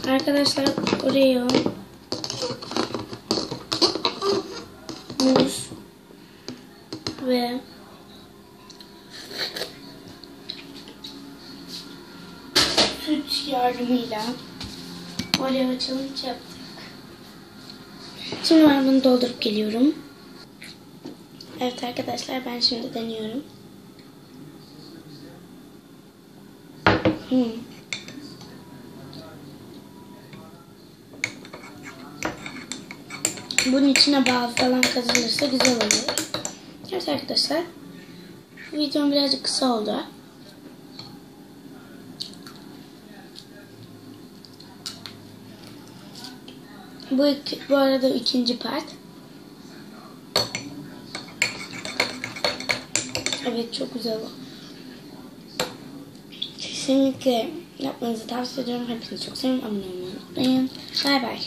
Arkadaşlar Oreo, muz ve süt yardımıyla Oreo challenge yaptık. Şimdi ben bunu doldurup geliyorum. Evet arkadaşlar, ben şimdi deniyorum. Bunun içine bal falan kazılırsa güzel olur. Evet arkadaşlar, videom birazcık kısa oldu. Bu arada ikinci part. Evet, çok güzel o. Kesinlikle yapmanızı tavsiye ediyorum. Hepinizi çok seviyorum. Abone olmayı unutmayın. Bay bay.